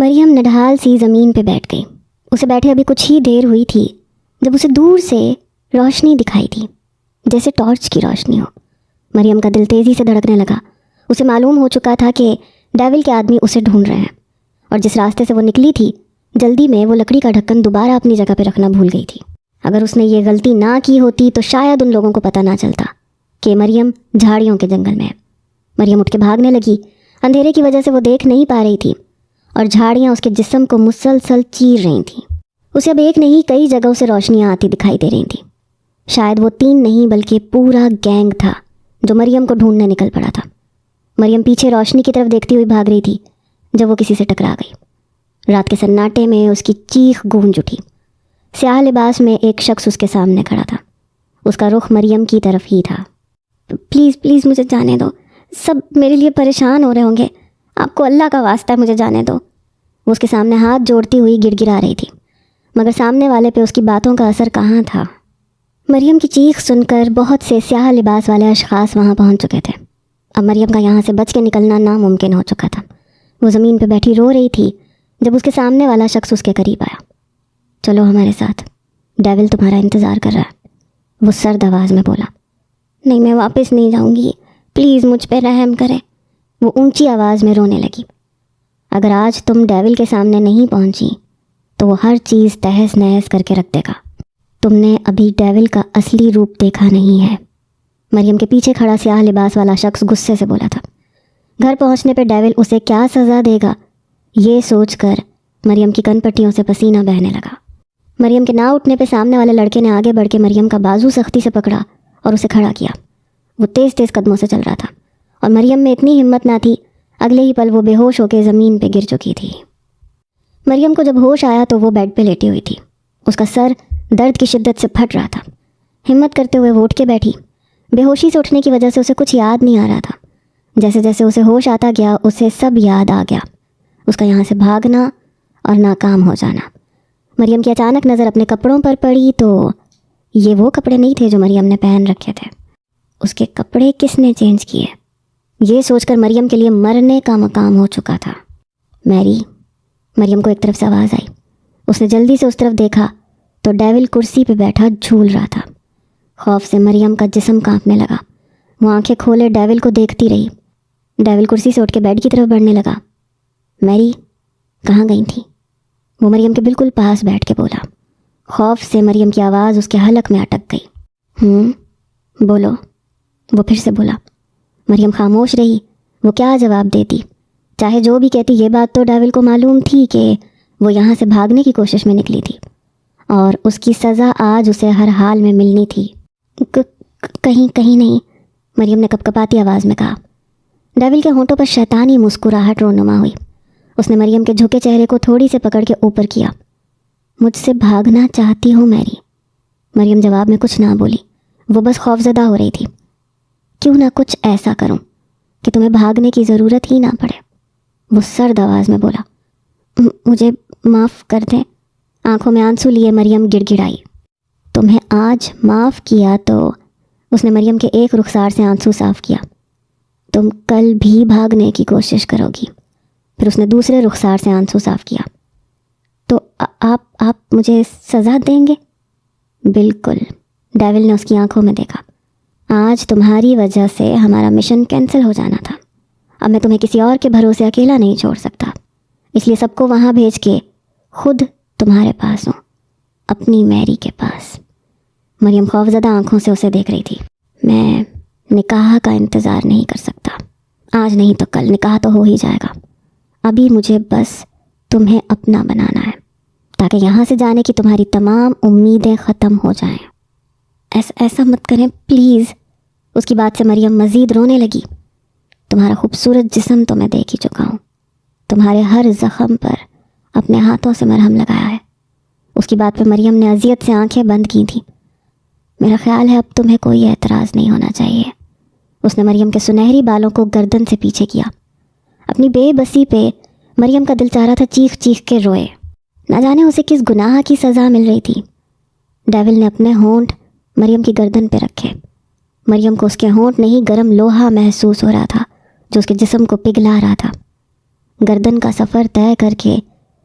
مریم نڈھال سی زمین پہ بیٹھ گئی۔ اسے بیٹھے ابھی کچھ ہی دیر ہوئی تھی جب اسے دور سے روشنی دکھائی دی، جیسے ٹارچ کی روشنی ہو۔ مریم کا دل تیزی سے دھڑکنے لگا۔ اسے معلوم ہو چکا تھا کہ ڈیول کے آدمی اسے ڈھونڈ رہے ہیں، اور جس راستے سے وہ نکلی تھی جلدی میں وہ لکڑی کا ڈھکن دوبارہ اپنی جگہ پہ رکھنا بھول گئی تھی۔ اگر اس نے یہ غلطی نہ کی ہوتی تو شاید ان لوگوں کو پتہ نہ چلتا کہ مریم جھاڑیوں کے جنگل میں ہے۔ مریم اٹھ کے بھاگنے لگی۔ اندھیرے کی وجہ سے وہ دیکھ نہیں پا رہی تھی اور جھاڑیاں اس کے جسم کو مسلسل چیر رہی تھیں۔ اسے اب ایک نہیں کئی جگہوں سے روشنیاں آتی دکھائی دے رہی تھیں۔ شاید وہ 3 نہیں بلکہ پورا گینگ تھا جو مریم کو ڈھونڈنے نکل پڑا تھا۔ مریم پیچھے روشنی کی طرف دیکھتی ہوئی بھاگ رہی تھی جب وہ کسی سے ٹکرا گئی۔ رات کے سناٹے میں اس کی چیخ گونج اٹھی۔ سیاہ لباس میں ایک شخص اس کے سامنے کھڑا تھا۔ اس کا رخ مریم کی طرف ہی تھا۔ پلیز پلیز مجھے جانے دو، سب میرے لیے پریشان ہو رہے ہوں گے، آپ کو اللہ کا واسطہ ہے مجھے جانے دو۔ وہ اس کے سامنے ہاتھ جوڑتی ہوئی گڑ گڑا رہی تھی، مگر سامنے والے پہ اس کی باتوں کا اثر کہاں تھا۔ مریم کی چیخ سن کر بہت سے سیاہ لباس والے اشخاص وہاں پہنچ چکے تھے۔ اب مریم کا یہاں سے بچ کے نکلنا ناممکن ہو چکا تھا۔ وہ زمین پہ بیٹھی رو رہی تھی جب اس کے سامنے والا شخص اس کے قریب آیا۔ چلو ہمارے ساتھ، ڈیول تمہارا انتظار کر رہا ہے، وہ سرد آواز میں بولا۔ نہیں، میں واپس نہیں جاؤں گی، پلیز مجھ پہ رحم کریں، وہ اونچی آواز میں رونے لگی۔ اگر آج تم ڈیول کے سامنے نہیں پہنچی تو وہ ہر چیز تہس نہس کر کے رکھ دے گا۔ تم نے ابھی ڈیول کا اصلی روپ دیکھا نہیں ہے، مریم کے پیچھے کھڑا سیاہ لباس والا شخص غصے سے بولا تھا۔ گھر پہنچنے پہ ڈیول اسے کیا سزا دے گا یہ سوچ کر مریم کی کن پٹیوں سے پسینہ بہنے لگا۔ مریم کے نہ اٹھنے پہ سامنے والے لڑکے نے آگے بڑھ کے مریم کا بازو سختی سے پکڑا اور اسے کھڑا کیا۔ وہ تیز تیز قدموں سے چل رہا تھا اور مریم میں اتنی ہمت نہ تھی، اگلے ہی پل وہ بے ہوش ہو کے زمین پہ گر چکی تھی۔ مریم کو جب ہوش آیا تو وہ بیڈ پہ لیٹی ہوئی تھی۔ اس کا سر درد کی شدت سے پھٹ رہا تھا۔ ہمت کرتے ہوئے وہ اٹھ کے بیٹھی۔ بے ہوشی سے اٹھنے کی وجہ سے اسے کچھ یاد نہیں آ رہا تھا۔ جیسے جیسے اسے ہوش آتا گیا اسے سب یاد آ گیا، اس کا یہاں سے بھاگنا اور ناکام ہو جانا۔ مریم کی اچانک نظر اپنے کپڑوں پر پڑی تو یہ وہ کپڑے نہیں تھے جو مریم نے پہن رکھے تھے۔ اس کے کپڑے کس نے چینج کیے؟ یہ سوچ کر مریم کے لیے مرنے کا مقام ہو چکا تھا۔ میری، مریم کو ایک طرف سے آواز آئی۔ اس نے جلدی سے اس طرف دیکھا تو ڈیول کرسی پہ بیٹھا جھول رہا تھا۔ خوف سے مریم کا جسم کانپنے لگا۔ وہ آنکھیں کھولے ڈیول کو دیکھتی رہی۔ ڈیول کرسی سے اٹھ کے بیڈ کی طرف بڑھنے لگا۔ میری، کہاں گئی تھی؟ وہ مریم کے بالکل پاس بیٹھ کے بولا۔ خوف سے مریم کی آواز اس کے حلق میں اٹک گئی۔ بولو، وہ پھر سے بولا۔ مریم خاموش رہی۔ وہ کیا جواب دیتی؟ چاہے جو بھی کہتی، یہ بات تو ڈیول کو معلوم تھی کہ وہ یہاں سے بھاگنے کی کوشش میں نکلی تھی اور اس کی سزا آج اسے ہر حال میں ملنی تھی۔ کہیں نہیں، مریم نے کپکپاتی آواز میں کہا۔ ڈیول کے ہونٹوں پر شیطانی مسکراہٹ رونما ہوئی۔ اس نے مریم کے جھکے چہرے کو تھوڑی سے پکڑ کے اوپر کیا۔ مجھ سے بھاگنا چاہتی ہو میری؟ مریم جواب میں کچھ نہ بولی۔ وہ بس خوفزدہ ہو رہی تھی۔ کیوں نہ کچھ ایسا کروں کہ تمہیں بھاگنے کی ضرورت ہی نہ پڑے، وہ سرد آواز میں بولا۔ مجھے معاف کر دیں، آنکھوں میں آنسو لیے مریم گڑ گڑائی۔ تمہیں آج معاف کیا تو، اس نے مریم کے ایک رخسار سے آنسو صاف کیا، تم کل بھی بھاگنے کی کوشش کرو گی۔ پھر اس نے دوسرے رخسار سے آنسو صاف کیا۔ تو آپ مجھے سزا دیں گے؟ بالکل، ڈیول نے اس کی آنکھوں میں دیکھا۔ آج تمہاری وجہ سے ہمارا مشن کینسل ہو جانا تھا۔ اب میں تمہیں کسی اور کے بھروسے اکیلا نہیں چھوڑ سکتا، اس لیے سب کو وہاں بھیج کے خود تمہارے پاس ہوں، اپنی میری کے پاس۔ مریم خوفزدہ آنکھوں سے اسے دیکھ رہی تھی۔ میں نکاح کا انتظار نہیں کر سکتا، آج نہیں تو کل نکاح تو ہو ہی جائے گا۔ ابھی مجھے بس تمہیں اپنا بنانا ہے تاکہ یہاں سے جانے کی تمہاری تمام امیدیں ختم ہو جائیں۔ ایسا مت کریں پلیز، اس کی بات سے مریم مزید رونے لگی۔ تمہارا خوبصورت جسم تو میں دیکھ ہی چکا ہوں، تمہارے ہر زخم پر اپنے ہاتھوں سے مرہم لگایا ہے۔ اس کی بات پہ مریم نے اذیت سے آنکھیں بند کی تھیں۔ میرا خیال ہے اب تمہیں کوئی اعتراض نہیں ہونا چاہیے، اس نے مریم کے سنہری بالوں کو گردن سے پیچھے کیا۔ اپنی بے بسی پہ مریم کا دل چاہ رہا تھا چیخ چیخ کے روئے، نہ جانے اسے کس گناہ کی سزا مل رہی تھی۔ ڈیول نے اپنے ہونٹ مریم کی گردن پہ رکھے۔ مریم کو اس کے ہونٹ نہیں گرم لوہا محسوس ہو رہا تھا جو اس کے جسم کو پگھلا رہا تھا۔ گردن کا سفر طے کر کے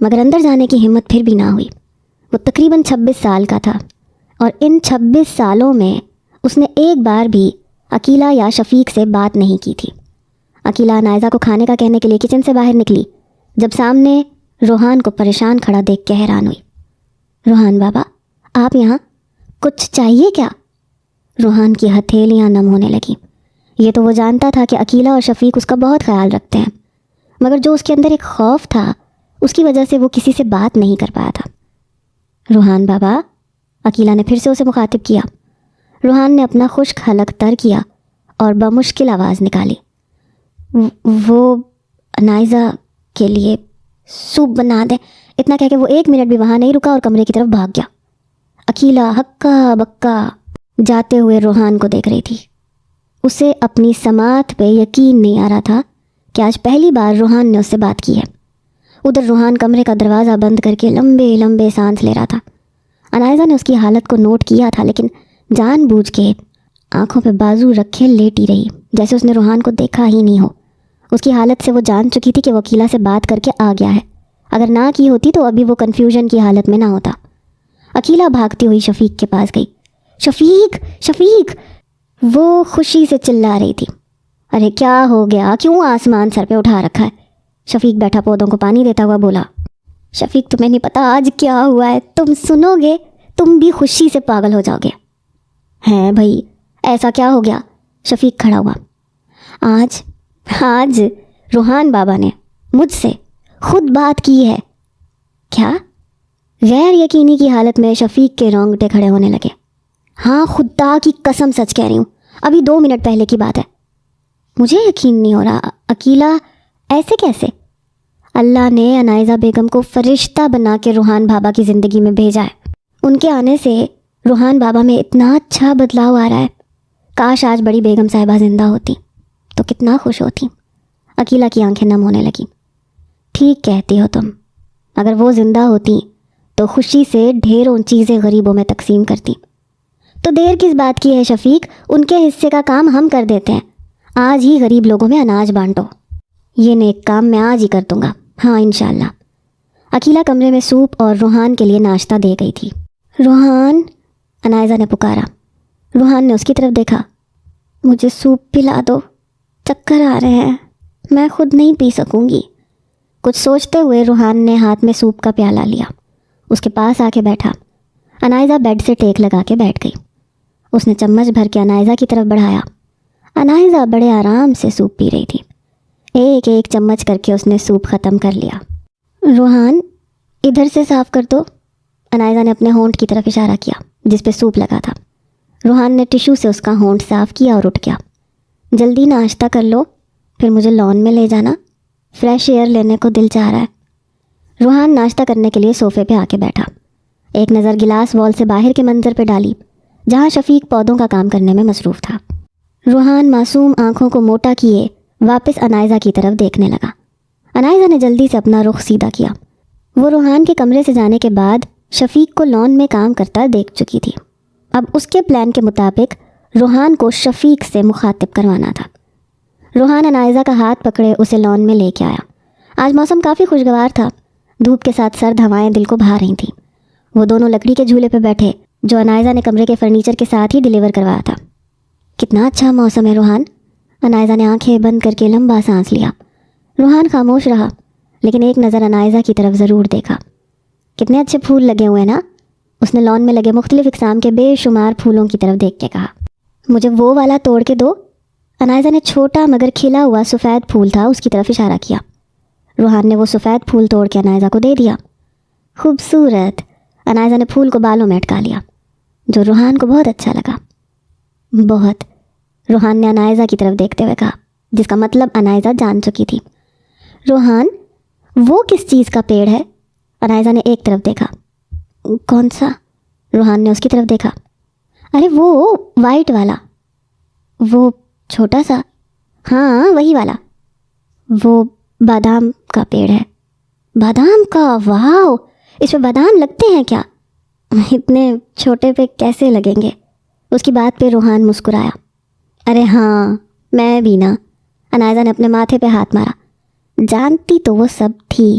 مگر اندر جانے کی ہمت پھر بھی نہ ہوئی۔ وہ تقریباً 26 سال کا تھا اور ان 26 سالوں میں اس نے ایک بار بھی عقیلہ یا شفیق سے بات نہیں کی تھی۔ عقیلہ انائزہ کو کھانے کا کہنے کے لیے کچن سے باہر نکلی جب سامنے روحان کو پریشان کھڑا دیکھ کے حیران ہوئی۔ روحان بابا، آپ یہاں؟ کچھ چاہیے کیا؟ روحان کی ہتھیلیاں نم ہونے لگیں۔ یہ تو وہ جانتا تھا کہ عقیلہ اور شفیق اس کا بہت خیال رکھتے ہیں، مگر جو اس کے اندر ایک خوف تھا اس کی وجہ سے وہ کسی سے بات نہیں کر پایا تھا۔ روحان بابا، عقیلہ نے پھر سے اسے مخاطب کیا۔ روحان نے اپنا خشک حلق تر کیا اور بمشکل آواز نکالی، وہ انائزہ کے لیے سوپ بنا دیں۔ اتنا کہہ کے وہ 1 منٹ بھی وہاں نہیں رکا اور کمرے کی طرف بھاگ گیا۔ عقیلہ ہکا بکا جاتے ہوئے روحان کو دیکھ رہی تھی۔ اسے اپنی سماعت پہ یقین نہیں آ رہا تھا کہ آج پہلی بار روحان نے اس سے بات کی ہے۔ ادھر روحان کمرے کا دروازہ بند کر کے لمبے لمبے سانس لے رہا تھا۔ انائزہ نے اس کی حالت کو نوٹ کیا تھا، لیکن جان بوجھ کے آنکھوں پہ بازو رکھے لیٹی رہی، جیسے اس نے روحان کو دیکھا ہی نہیں ہو۔ اس کی حالت سے وہ جان چکی تھی کہ وہ عقیلہ سے بات کر کے آ گیا ہے۔ اگر نہ کی ہوتی تو ابھی وہ کنفیوژن کی حالت میں نہ ہوتا۔ عقیلہ بھاگتی ہوئی شفیق کے پاس گئی۔ شفیق، شفیق! وہ خوشی سے چلا رہی تھی۔ ارے کیا ہو گیا؟ کیوں آسمان سر پہ اٹھا رکھا ہے؟ شفیق بیٹھا پودوں کو پانی دیتا ہوا بولا۔ شفیق، تمہیں نہیں پتا آج کیا ہوا ہے، تم سنو گے تم بھی خوشی سے پاگل ہو جاؤ گے۔ ہیں بھائی، ایسا کیا ہو گیا؟ شفیق کھڑا ہوا۔ آج روحان بابا نے مجھ سے خود بات کی ہے۔ کیا؟ غیر یقینی کی حالت میں شفیق کے رونگٹے کھڑے ہونے لگے۔ ہاں، خدا کی قسم سچ کہہ رہی ہوں، ابھی 2 منٹ پہلے کی بات ہے۔ مجھے یقین نہیں ہو رہا۔ عقیلہ، ایسے کیسے؟ اللہ نے انائزہ بیگم کو فرشتہ بنا کے روحان بابا کی زندگی میں بھیجا ہے۔ ان کے آنے سے روحان بابا میں اتنا اچھا بدلاؤ آ رہا ہے۔ کاش آج بڑی بیگم صاحبہ زندہ ہوتی تو کتنا خوش ہوتی۔ عقیلہ کی آنکھیں نم ہونے لگیں۔ ٹھیک کہتی ہو تم، اگر وہ زندہ ہوتی تو خوشی سے ڈھیروں چیزیں غریبوں میں تقسیم کرتی۔ تو دیر کس بات کی ہے شفیق، ان کے حصے کا کام ہم کر دیتے ہیں۔ آج ہی غریب لوگوں میں اناج بانٹو۔ یہ نیک کام میں آج ہی کر دوں گا، ہاں انشاءاللہ۔ عقیلہ کمرے میں سوپ اور روحان کے لیے ناشتہ دے گئی تھی۔ روحان، انائزہ نے پکارا۔ روحان نے اس کی طرف دیکھا۔ مجھے سوپ پلا دو، چکر آ رہے ہیں، میں خود نہیں پی سکوں گی۔ کچھ سوچتے ہوئے روحان نے ہاتھ میں سوپ کا پیالہ لیا، اس کے پاس آ کے بیٹھا۔ انائزہ بیڈ سے ٹیک لگا کے بیٹھ گئی۔ اس نے چمچ بھر کے انائزہ کی طرف بڑھایا۔ انائزہ بڑے آرام سے سوپ پی رہی تھی۔ ایک ایک چمچ کر کے اس نے سوپ ختم کر لیا۔ روحان، ادھر سے صاف کر دو۔ انائزہ نے اپنے ہونٹ کی طرف اشارہ کیا جس پہ سوپ لگا تھا۔ روحان نے ٹیشو سے اس کا ہونٹ صاف کیا اور اٹھ گیا۔ جلدی ناشتہ کر لو، پھر مجھے لان میں لے جانا، فریش ایئر لینے کو دل چاہ رہا ہے۔ روحان ناشتہ کرنے کے لیے صوفے پہ آ کے بیٹھا۔ ایک نظر گلاس وال سے باہر کے منظر پہ ڈالی جہاں شفیق پودوں کا کام کرنے میں مصروف تھا۔ روحان معصوم آنکھوں کو موٹا کیے واپس انائزہ کی طرف دیکھنے لگا۔ انائزہ نے جلدی سے اپنا رخ سیدھا کیا۔ وہ روحان کے کمرے سے جانے کے بعد شفیق کو لان میں کام کرتا دیکھ چکی تھی۔ اب اس کے پلان کے مطابق روحان کو شفیق سے مخاطب کروانا تھا۔ روحان انائزہ کا ہاتھ پکڑے اسے لان میں لے کے آیا۔ آج موسم کافی خوشگوار تھا، دھوپ کے ساتھ سرد ہوائیں دل کو بھا رہی تھیں۔ وہ دونوں لکڑی کے جھولے پہ بیٹھے جو انائزہ نے کمرے کے فرنیچر کے ساتھ ہی ڈیلیور کروایا تھا۔ کتنا اچھا موسم ہے روحان، انائزہ نے آنکھیں بند کر کے لمبا سانس لیا۔ روحان خاموش رہا، لیکن ایک نظر انائزہ کی طرف ضرور دیکھا۔ کتنے اچھے پھول لگے ہوئے نا، اس نے لان میں لگے مختلف اقسام کے بے شمار پھولوں کی طرف دیکھ کے کہا۔ مجھے وہ والا توڑ کے دو۔ انائزہ نے چھوٹا مگر کھلا ہوا سفید پھول تھا اس کی طرف اشارہ کیا۔ روحان نے وہ سفید پھول توڑ کے انائزہ کو دے دیا۔ خوبصورت، انائزہ نے پھول کو بالوں میں اٹکا لیا جو روحان کو بہت اچھا لگا۔ بہت، روحان نے انائزہ کی طرف دیکھتے ہوئے کہا، جس کا مطلب انائزہ جان چکی تھی۔ روحان، وہ کس چیز کا پیڑ ہے؟ انائزہ نے ایک طرف دیکھا۔ کون سا؟ روحان نے اس کی طرف دیکھا۔ ارے وہ وائٹ والا، وہ چھوٹا سا، ہاں وہی والا۔ وہ بادام کا پیڑ ہے۔ بادام کا؟ واو، اس پہ بادام لگتے ہیں کیا؟ اتنے چھوٹے پہ کیسے لگیں گے؟ اس کی بات پہ روحان مسکرایا۔ ارے ہاں، میں بھی نا، انائزہ نے اپنے ماتھے پہ ہاتھ مارا۔ جانتی تو وہ سب تھی،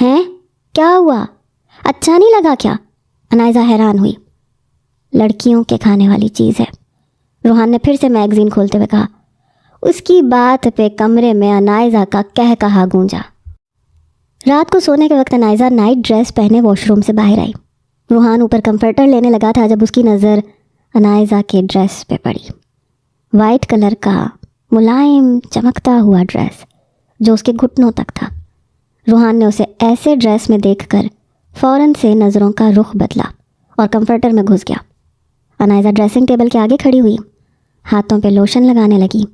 ہیں کیا ہوا؟ اچھا نہیں لگا کیا؟ انائزہ حیران ہوئی۔ لڑکیوں کے کھانے والی چیز ہے، روحان نے پھر سے میگزین کھولتے ہوئے کہا۔ اس کی بات پہ کمرے میں انائزہ کا کہا گونجا۔ رات کو سونے کے وقت انائزہ نائٹ ڈریس پہنے واش روم سے باہر آئی۔ روحان اوپر کمفرٹر لینے لگا تھا جب اس کی نظر انائزہ کے ڈریس پہ پڑی۔ وائٹ کلر کا ملائم چمکتا ہوا ڈریس جو اس کے گھٹنوں تک تھا۔ روحان نے اسے ایسے ڈریس میں دیکھ کر فوراً سے نظروں کا رخ بدلا اور کمفرٹر میں گھس گیا۔ انائزہ ڈریسنگ ٹیبل کے آگے کھڑی ہوئی، ہاتھوں پہ لوشن لگانے لگی۔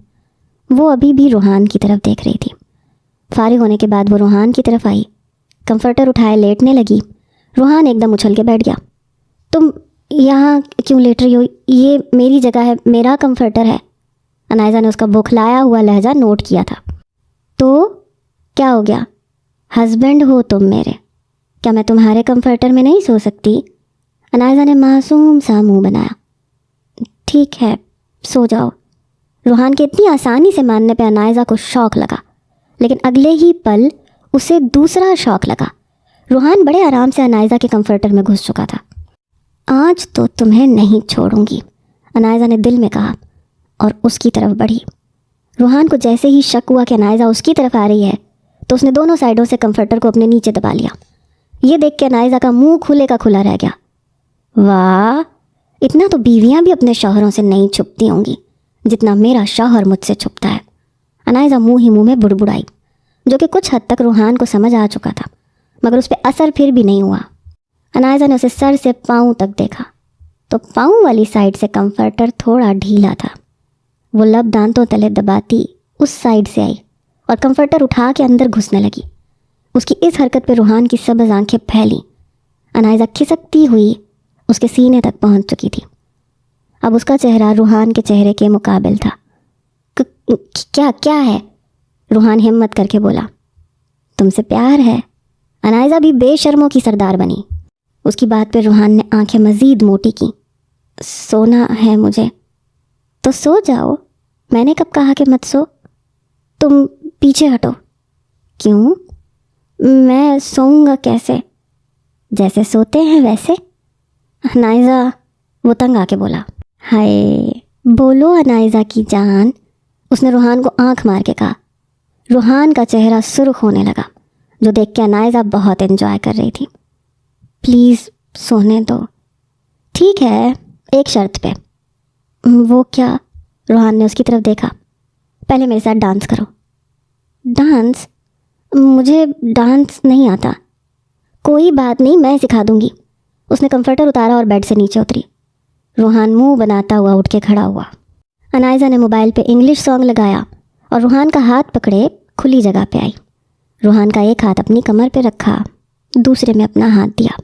وہ ابھی بھی روحان کی طرف دیکھ رہی تھی۔ فارغ ہونے کے بعد وہ روحان کی طرف آئی، کمفرٹر اٹھائے لیٹنے لگی۔ روحان ایک دم اچھل کے بیٹھ گیا۔ تم یہاں کیوں لیٹ رہی ہو؟ یہ میری جگہ ہے، میرا کمفرٹر ہے۔ انائزہ نے اس کا بوکھلایا ہوا لہجہ نوٹ کیا تھا۔ تو کیا ہو گیا؟ ہسبینڈ ہو تم میرے، کیا میں تمہارے کمفرٹر میں نہیں سو سکتی؟ انائزہ نے معصوم سا منہ بنایا۔ ٹھیک ہے سو جاؤ۔ روحان کے اتنی آسانی سے ماننے پہ انائزہ کو شوق لگا، لیکن اگلے ہی پل اسے دوسرا شوق لگا۔ روحان بڑے آرام سے انائزہ کے کمفرٹر میں گھس چکا تھا۔ آج تو تمہیں نہیں چھوڑوں گی، انائزہ نے دل میں کہا اور اس کی طرف بڑھی۔ روحان کو جیسے ہی شک ہوا کہ انائزہ اس کی طرف آ رہی ہے تو اس نے دونوں سائڈوں سے کمفرٹر کو اپنے نیچے دبا لیا۔ یہ دیکھ کے انائزہ کا منہ کھلے کا کھلا رہ گیا۔ واہ، اتنا تو بیویاں بھی اپنے شوہروں سے نہیں چھپتی ہوں گی جتنا میرا شوہر مجھ سے چھپتا ہے۔ انائزہ منہ ہی منہ میں بڑبڑائی، جو کہ کچھ حد تک روحان کو سمجھ آ چکا تھا، مگر اس پہ اثر پھر بھی نہیں ہوا۔ انائزہ نے اسے سر سے پاؤں تک دیکھا تو پاؤں والی سائڈ سے کمفرٹر تھوڑا ڈھیلا تھا۔ وہ لب دانتوں تلے دباتی اس سائڈ سے آئی اور کمفرٹر اٹھا کے اندر گھسنے لگی۔ اس کی اس حرکت پہ روحان کی سبز آنکھیں پھیلیں۔ انائزہ کھسکتی ہوئی اس کے سینے تک پہنچ چکی تھی۔ اب اس کا چہرہ روحان کے چہرے کے مقابل تھا۔ کیا ہے؟ روحان ہمت کر کے بولا۔ تم سے پیار ہے۔ انائزہ بھی بے شرموں کی سردار بنی۔ اس کی بات پہ روحان نے آنکھیں مزید موٹی کی۔ سونا ہے مجھے تو سو جاؤ، میں نے کب کہا کہ مت سو؟ تم پیچھے ہٹو۔ کیوں؟ میں سوؤں گا کیسے؟ جیسے سوتے ہیں ویسے، انائزہ وہ تنگ آ کے بولا۔ ہائے بولو انائزہ کی جان، اس نے روحان کو آنکھ مار کے کہا۔ روحان کا چہرہ سرخ ہونے لگا، جو دیکھ کے انائزہ بہت انجوائے کر رہی تھی۔ پلیز سونے دو۔ ٹھیک ہے، ایک شرط پہ۔ وہ کیا؟ روحان نے اس کی طرف دیکھا۔ پہلے میرے ساتھ ڈانس کرو۔ ڈانس؟ مجھے ڈانس نہیں آتا۔ کوئی بات نہیں، میں سکھا دوں گی۔ اس نے کمفرٹر اتارا اور بیڈ سے نیچے اتری۔ روحان منہ بناتا ہوا اٹھ کے کھڑا ہوا۔ انائزہ نے موبائل پہ انگلش سانگ لگایا اور روحان کا ہاتھ پکڑے کھلی جگہ پہ آئی۔ روحان کا ایک ہاتھ اپنی کمر پہ رکھا، دوسرے میں اپنا ہاتھ دیا۔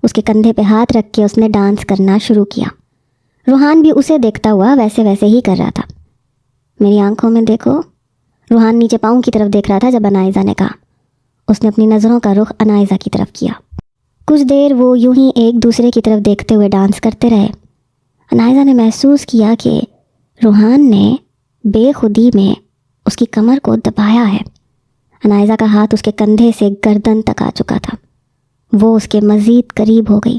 اس کے کندھے پہ ہاتھ رکھ کے اس نے ڈانس کرنا شروع کیا۔ روحان بھی اسے دیکھتا ہوا ویسے ہی کر رہا تھا۔ میری آنکھوں میں دیکھو۔ روحان نیچے پاؤں کی طرف دیکھ رہا تھا جب انائزہ نے کہا۔ اس نے اپنی نظروں کا رخ انائزہ کی طرف کیا۔ کچھ دیر وہ یوں ہی ایک دوسرے کی طرف دیکھتے ہوئے ڈانس کرتے رہے۔ انائزہ نے محسوس کیا کہ روحان نے بے خودی میں اس کی کمر کو دبایا ہے۔ انائزہ کا ہاتھ اس کے کندھے سے گردن تک آ چکا تھا۔ وہ اس کے مزید قریب ہو گئی۔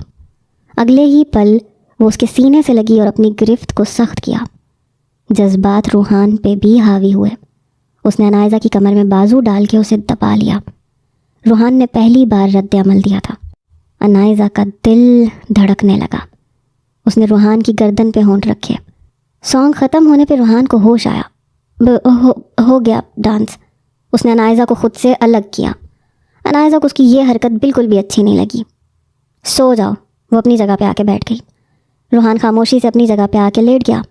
اگلے ہی پل وہ اس کے سینے سے لگی اور اپنی گرفت کو سخت کیا۔ جذبات روحان پہ بھی حاوی ہوئے۔ اس نے انائزہ کی کمر میں بازو ڈال کے اسے دبا لیا۔ روحان نے پہلی بار رد عمل دیا تھا۔ انائزہ کا دل دھڑکنے لگا۔ اس نے روحان کی گردن پہ ہونٹ رکھے۔ سانگ ختم ہونے پہ روحان کو ہوش آیا۔ ہو گیا ڈانس۔ اس نے انائزہ کو خود سے الگ کیا۔ انائزہ کو اس کی یہ حرکت بالکل بھی اچھی نہیں لگی۔ سو جاؤ، وہ اپنی جگہ پہ آ کے بیٹھ گئی۔ روحان خاموشی سے اپنی جگہ پہ آ کے لیٹ گیا۔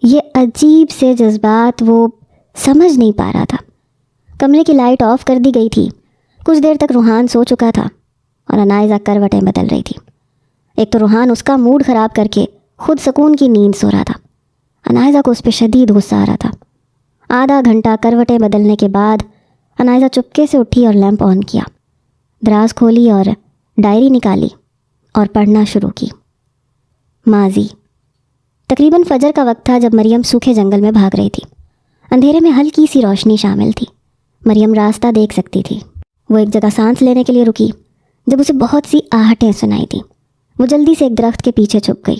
یہ عجیب سے جذبات وہ سمجھ نہیں پا رہا تھا۔ کمرے کی لائٹ آف کر دی گئی تھی۔ کچھ دیر تک روحان سو چکا تھا اور انائزہ کروٹیں بدل رہی تھی۔ ایک تو روحان اس کا موڈ خراب کر کے خود سکون کی نیند سو رہا تھا۔ انائزہ کو اس پہ شدید غصہ آ رہا تھا۔ آدھا گھنٹہ کروٹیں بدلنے کے بعد انائزہ چپکے سے اٹھی اور لیمپ آن کیا، دراز کھولی اور ڈائری نکالی اور پڑھنا شروع کی۔ ماضی۔ تقریباً فجر کا وقت تھا جب مریم سوکھے جنگل میں بھاگ رہی تھی۔ اندھیرے میں ہلکی سی روشنی شامل تھی۔ مریم راستہ دیکھ سکتی تھی۔ وہ ایک جگہ سانس لینے کے لیے رکی جب اسے بہت سی آہٹیں سنائی تھیں۔ وہ جلدی سے ایک درخت کے پیچھے چھپ گئی۔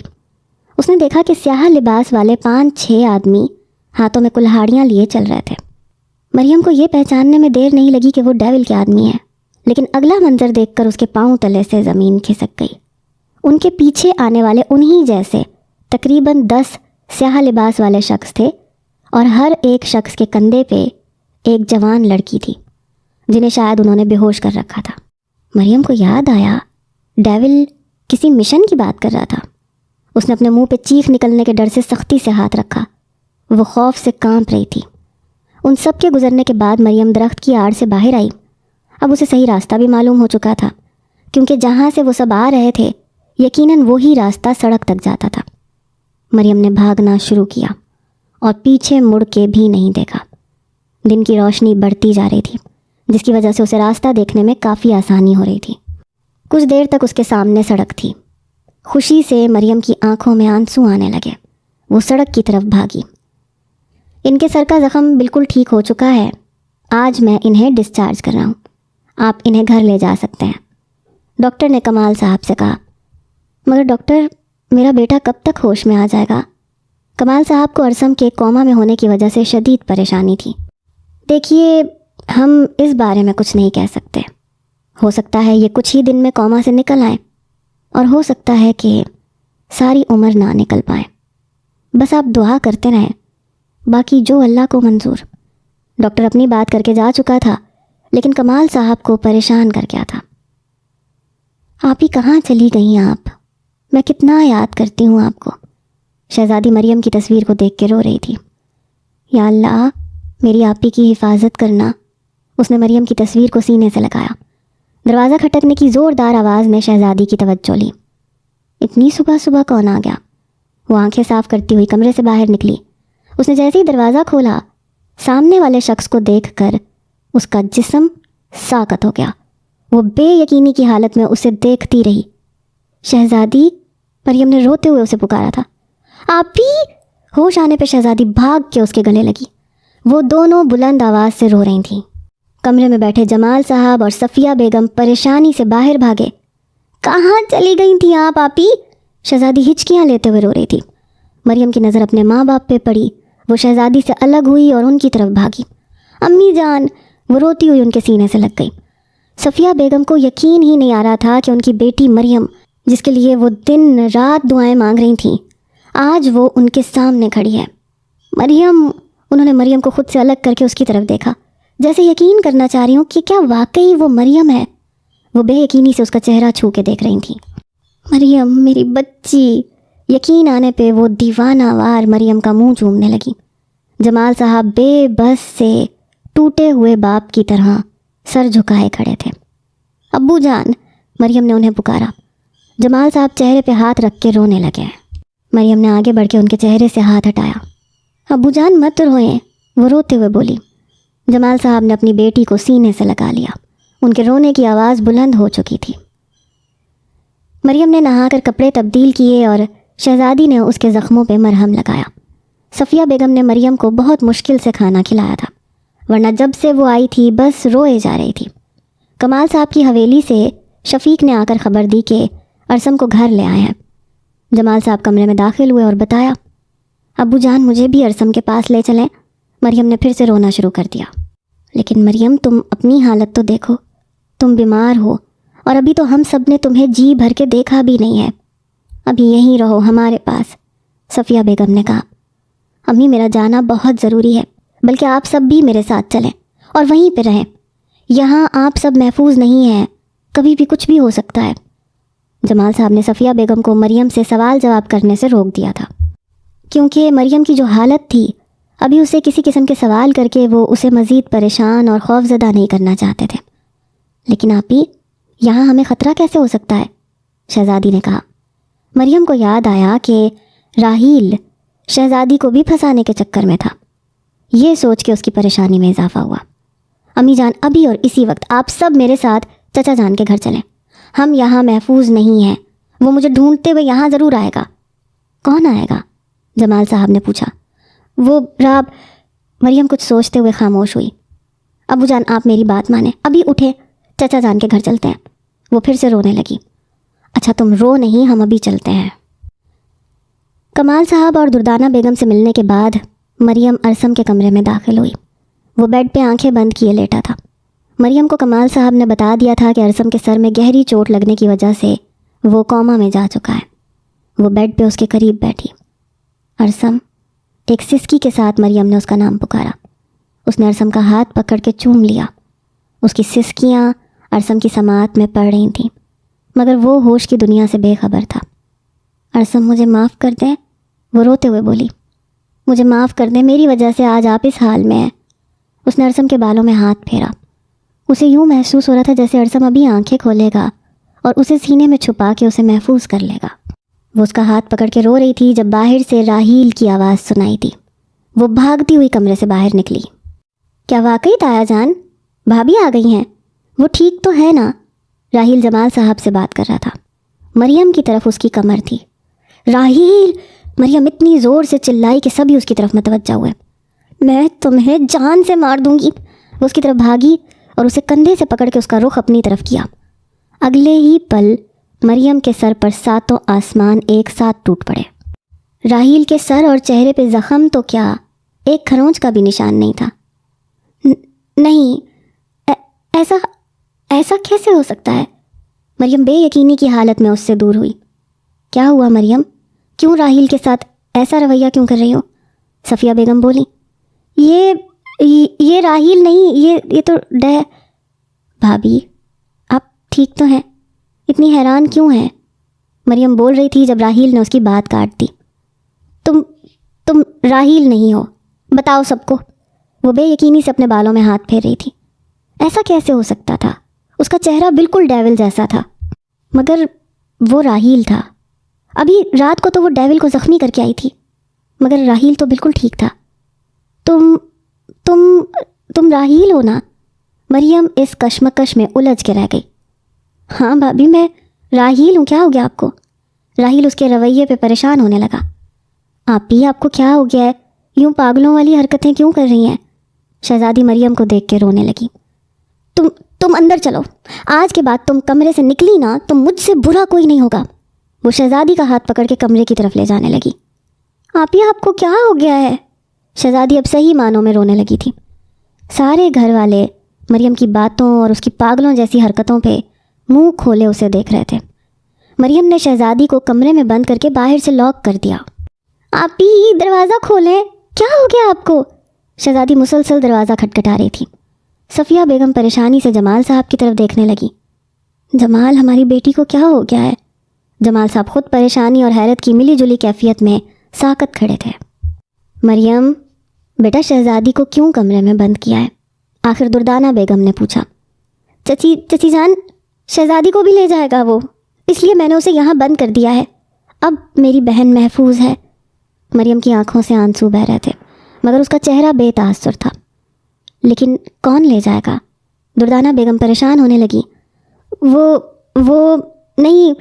اس نے دیکھا کہ سیاہ لباس والے 5-6 آدمی ہاتھوں میں کلہاڑیاں لیے چل رہے تھے۔ مریم کو یہ پہچاننے میں دیر نہیں لگی کہ وہ ڈیول کے آدمی ہیں، لیکن اگلا منظر دیکھ کر اس کے پاؤں تلے سے زمین کھسک گئی۔ ان کے پیچھے آنے والے انہی جیسے تقریباً 10 سیاہ لباس والے شخص تھے، اور ہر ایک شخص کے کندھے پہ ایک جوان لڑکی تھی جنہیں شاید انہوں نے بے ہوش کر رکھا تھا۔ مریم کو یاد آیا ڈیول کسی مشن کی بات کر رہا تھا۔ اس نے اپنے منہ پہ چیخ نکلنے کے ڈر سے سختی سے ہاتھ رکھا۔ وہ خوف سے کانپ رہی تھی۔ ان سب کے گزرنے کے بعد مریم درخت کی آڑ سے باہر آئی۔ اب اسے صحیح راستہ بھی معلوم ہو چکا تھا، کیونکہ جہاں سے وہ سب آ رہے تھے یقیناً وہی راستہ سڑک تک جاتا تھا۔ مریم نے بھاگنا شروع کیا اور پیچھے مڑ کے بھی نہیں دیکھا۔ دن کی روشنی بڑھتی جا رہی تھی، جس کی وجہ سے اسے راستہ دیکھنے میں کافی آسانی ہو رہی تھی۔ کچھ دیر تک اس کے سامنے سڑک تھی۔ خوشی سے مریم کی آنکھوں میں آنسو آنے لگے۔ وہ سڑک کی طرف بھاگی۔ ان کے سر کا زخم بالکل ٹھیک ہو چکا ہے۔ آج میں انہیں ڈسچارج کر رہا ہوں، آپ انہیں گھر لے جا سکتے ہیں، ڈاکٹر نے کمال صاحب سے کہا۔ مگر ڈاکٹر، میرا بیٹا کب تک ہوش میں آ جائے گا؟ کمال صاحب کو ارسم کے کوما میں ہونے کی وجہ سے شدید پریشانی تھی۔ دیکھیے، ہم اس بارے میں کچھ نہیں کہہ سکتے۔ ہو سکتا ہے یہ کچھ ہی دن میں کوما سے نکل آئیں، اور ہو سکتا ہے کہ ساری عمر نہ نکل پائیں۔ بس آپ دعا کرتے رہیں، باقی جو اللہ کو منظور۔ ڈاکٹر اپنی بات کر کے جا چکا تھا، لیکن کمال صاحب کو پریشان کر گیا تھا۔ آپ ہی کہاں چلی گئیں آپ؟ میں کتنا یاد کرتی ہوں آپ کو۔ شہزادی مریم کی تصویر کو دیکھ کے رو رہی تھی۔ یا اللہ، میری آپی کی حفاظت کرنا۔ اس نے مریم کی تصویر کو سینے سے لگایا۔ دروازہ کھٹکنے کی زوردار آواز نے شہزادی کی توجہ لی۔ اتنی صبح صبح کون آ گیا؟ وہ آنکھیں صاف کرتی ہوئی کمرے سے باہر نکلی۔ اس نے جیسے ہی دروازہ کھولا، سامنے والے شخص کو دیکھ کر اس کا جسم ساکت ہو گیا۔ وہ بے یقینی کی حالت میں اسے دیکھتی رہی۔ شہزادی، مریم نے روتے ہوئے اسے پکارا تھا۔ آپی! ہوش آنے پہ شہزادی بھاگ کے اس کے گلے لگی۔ وہ دونوں بلند آواز سے رو رہی تھیں۔ کمرے میں بیٹھے جمال صاحب اور صفیہ بیگم پریشانی سے باہر بھاگے۔ کہاں چلی گئی تھیں آپ آپی؟ شہزادی ہچکیاں لیتے ہوئے رو رہی تھی۔ مریم کی نظر اپنے ماں باپ پہ پڑی۔ وہ شہزادی سے الگ ہوئی اور ان کی طرف بھاگی۔ امی جان! وہ روتی ہوئی ان کے سینے سے لگ گئی۔ صفیہ بیگم کو یقین ہی نہیں آ رہا تھا کہ ان کی بیٹی مریم، جس کے لیے وہ دن رات دعائیں مانگ رہی تھیں، آج وہ ان کے سامنے کھڑی ہے۔ مریم! انہوں نے مریم کو خود سے الگ کر کے اس کی طرف دیکھا، جیسے یقین کرنا چاہ رہی ہوں کہ کیا واقعی وہ مریم ہے۔ وہ بے یقینی سے اس کا چہرہ چھو کے دیکھ رہی تھیں۔ مریم، میری بچی! یقین آنے پہ وہ دیوانہ وار مریم کا منہ چومنے لگی۔ جمال صاحب بے بس سے ٹوٹے ہوئے باپ کی طرح سر جھکائے کھڑے تھے۔ ابو جان! مریم نے انہیں پکارا۔ جمال صاحب چہرے پہ ہاتھ رکھ کے رونے لگے۔ مریم نے آگے بڑھ کے ان کے چہرے سے ہاتھ ہٹایا۔ ابو جان مت روئیں، وہ روتے ہوئے بولی۔ جمال صاحب نے اپنی بیٹی کو سینے سے لگا لیا۔ ان کے رونے کی آواز بلند ہو چکی تھی۔ مریم نے نہا کر کپڑے تبدیل کیے اور شہزادی نے اس کے زخموں پہ مرہم لگایا۔ صفیہ بیگم نے مریم کو بہت مشکل سے کھانا کھلایا تھا، ورنہ جب سے وہ آئی تھی بس روئے جا رہی تھی۔ کمال صاحب کی حویلی سے شفیق نے آ کر خبر دی کہ ارسم کو گھر لے آئے ہیں۔ جمال صاحب کمرے میں داخل ہوئے اور بتایا، ابو جان مجھے بھی ارسم کے پاس لے چلیں۔ مریم نے پھر سے رونا شروع کر دیا۔ لیکن مریم، تم اپنی حالت تو دیکھو، تم بیمار ہو، اور ابھی تو ہم سب نے تمہیں جی بھر کے دیکھا بھی نہیں ہے۔ ابھی یہیں رہو ہمارے پاس، صفیہ بیگم نے کہا۔ امی، میرا جانا بہت ضروری ہے، بلکہ آپ سب بھی میرے ساتھ چلیں اور وہیں پہ رہیں۔ یہاں آپ سب محفوظ نہیں ہیں، کبھی بھی کچھ بھی ہو سکتا ہے۔ جمال صاحب نے صفیہ بیگم کو مریم سے سوال جواب کرنے سے روک دیا تھا، کیونکہ مریم کی جو حالت تھی، ابھی اسے کسی قسم کے سوال کر کے وہ اسے مزید پریشان اور خوفزدہ نہیں کرنا چاہتے تھے۔ لیکن آپی، یہاں ہمیں خطرہ کیسے ہو سکتا ہے؟ شہزادی نے کہا۔ مریم کو یاد آیا کہ راحیل شہزادی کو بھی پھنسانے کے چکر میں تھا۔ یہ سوچ کے اس کی پریشانی میں اضافہ ہوا۔ امی جان، ابھی اور اسی وقت آپ سب میرے ساتھ چچا جان کے گھر چلیں۔ ہم یہاں محفوظ نہیں ہیں، وہ مجھے ڈھونڈتے ہوئے یہاں ضرور آئے گا۔ کون آئے گا؟ جمال صاحب نے پوچھا۔ وہ راب۔ مریم کچھ سوچتے ہوئے خاموش ہوئی۔ ابو جان، آپ میری بات مانیں، ابھی اٹھیں، چچا جان کے گھر چلتے ہیں۔ وہ پھر سے رونے لگی۔ اچھا تم رو نہیں، ہم ابھی چلتے ہیں۔ کمال صاحب اور دردانہ بیگم سے ملنے کے بعد مریم ارسم کے کمرے میں داخل ہوئی۔ وہ بیڈ پہ آنکھیں بند کیے لیٹا تھا۔ مریم کو کمال صاحب نے بتا دیا تھا کہ ارسم کے سر میں گہری چوٹ لگنے کی وجہ سے وہ کوما میں جا چکا ہے۔ وہ بیڈ پہ اس کے قریب بیٹھی۔ ارسم، ایک سسکی کے ساتھ مریم نے اس کا نام پکارا۔ اس نے ارسم کا ہاتھ پکڑ کے چوم لیا۔ اس کی سسکیاں ارسم کی سماعت میں پڑ رہی تھیں، مگر وہ ہوش کی دنیا سے بے خبر تھا۔ ارسم مجھے معاف کر دیں، وہ روتے ہوئے بولی۔ مجھے معاف کر دیں، میری وجہ سے آج آپ اس حال میں ہیں۔ اس نے ارسم کے بالوں میں ہاتھ پھیرا۔ اسے یوں محسوس ہو رہا تھا جیسے ارسم ابھی آنکھیں کھولے گا اور اسے سینے میں چھپا کے اسے محفوظ کر لے گا۔ وہ اس کا ہاتھ پکڑ کے رو رہی تھی جب باہر سے راہیل کی آواز سنائی دی۔ وہ بھاگتی ہوئی کمرے سے باہر نکلی۔ کیا واقعی تایا جان بھابھی آ گئی ہیں؟ وہ ٹھیک تو ہے نا؟ راہیل جمال صاحب سے بات کر رہا تھا۔ مریم کی طرف اس کی کمر تھی۔ راہیل! مریم اتنی زور سے چلائی کہ سبھی اس کی طرف متوجہ ہوئے۔ میں تمہیں جان سے مار دوں گی۔ وہ اس کی طرف بھاگی اور اسے کندھے سے پکڑ کے اس کا رخ اپنی طرف کیا۔ اگلے ہی پل مریم کے سر پر ساتوں آسمان ایک ساتھ ٹوٹ پڑے۔ راہیل کے سر اور چہرے پہ زخم تو کیا، ایک کھرونچ کا بھی نشان نہیں تھا۔ نہیں، ایسا کیسے ہو سکتا ہے؟ مریم بے یقینی کی حالت میں اس سے دور ہوئی۔ کیا ہوا مریم؟ کیوں راہیل کے ساتھ ایسا رویہ کیوں کر رہی ہو؟ صفیہ بیگم بولی۔ یہ راہیل نہیں، یہ تو بھابھی آپ ٹھیک تو ہیں؟ اتنی حیران کیوں ہیں؟ مریم بول رہی تھی جب راہیل نے اس کی بات کاٹ دی۔ تم راہیل نہیں ہو، بتاؤ سب کو۔ وہ بے یقینی سے اپنے بالوں میں ہاتھ پھیر رہی تھی۔ ایسا کیسے ہو سکتا تھا؟ اس کا چہرہ بالکل ڈیول جیسا تھا، مگر وہ راہیل تھا۔ ابھی رات کو تو وہ ڈیول کو زخمی کر کے آئی تھی، مگر راہیل تو بالکل ٹھیک تھا۔ تم راہیل ہو نا؟ مریم اس کشمکش میں الجھ کے رہ گئی۔ ہاں بھابھی میں راہیل ہوں، کیا ہو گیا آپ کو؟ راہیل اس کے رویے پہ پریشان ہونے لگا۔ آپ کو کیا ہو گیا ہے؟ یوں پاگلوں والی حرکتیں کیوں کر رہی ہیں؟ شہزادی مریم کو دیکھ کے رونے لگی۔ تم اندر چلو، آج کے بعد تم کمرے سے نکلی نا تو مجھ سے برا کوئی نہیں ہوگا۔ وہ شہزادی کا ہاتھ پکڑ کے کمرے کی طرف لے جانے لگی۔ آپ کو کیا ہو گیا ہے؟ شہزادی اب صحیح معنوں میں رونے لگی تھی۔ سارے گھر والے مریم کی باتوں اور اس کی پاگلوں جیسی حرکتوں پہ منہ کھولے اسے دیکھ رہے تھے۔ مریم نے شہزادی کو کمرے میں بند کر کے باہر سے لاک کر دیا۔ آپ ہی دروازہ کھولیں، کیا ہو گیا آپ کو؟ شہزادی مسلسل دروازہ کھٹکھٹا رہی تھی۔ صفیہ بیگم پریشانی سے جمال صاحب کی طرف دیکھنے لگی۔ جمال، ہماری بیٹی کو کیا ہو گیا ہے؟ جمال صاحب خود پریشانی اور حیرت کی ملی جلی کیفیت میں ساکت کھڑے تھے۔ مریم بیٹا، شہزادی کو کیوں کمرے میں بند کیا ہے؟ آخر دردانہ بیگم نے پوچھا۔ چچی جان، شہزادی کو بھی لے جائے گا وہ، اس لیے میں نے اسے یہاں بند کر دیا ہے۔ اب میری بہن محفوظ ہے۔ مریم کی آنکھوں سے آنسو بہہ رہے تھے، مگر اس کا چہرہ بے تاثر تھا۔ لیکن کون لے جائے گا؟ دردانہ بیگم پریشان ہونے لگی۔ وہ نہیں،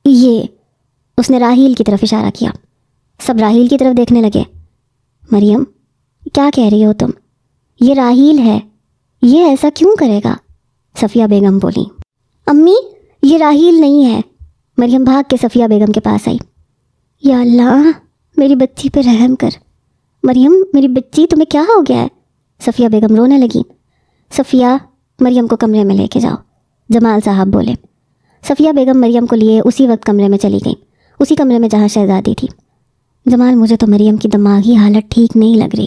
یہ اس نے راہیل کی طرف اشارہ کیا۔ سب راہیل کی طرف دیکھنے لگے۔ مریم، کیا کہہ رہی ہو تم؟ یہ راہیل ہے، یہ ایسا کیوں کرے گا؟ صفیہ بیگم بولی۔ امی، یہ راہیل نہیں ہے۔ مریم بھاگ کے صفیہ بیگم کے پاس آئی۔ یا اللہ، میری بچی پہ رحم کر۔ مریم، میری بچی، تمہیں کیا ہو گیا ہے؟ صفیہ بیگم رونے لگی۔ صفیہ، مریم کو کمرے میں لے کے جاؤ، جمال صاحب بولے۔ صفیہ بیگم مریم کو لیے اسی وقت کمرے میں چلی گئی، اسی کمرے میں جہاں شہزادی تھی۔ جمال، مجھے تو مریم کی دماغی حالت ٹھیک نہیں لگ رہی،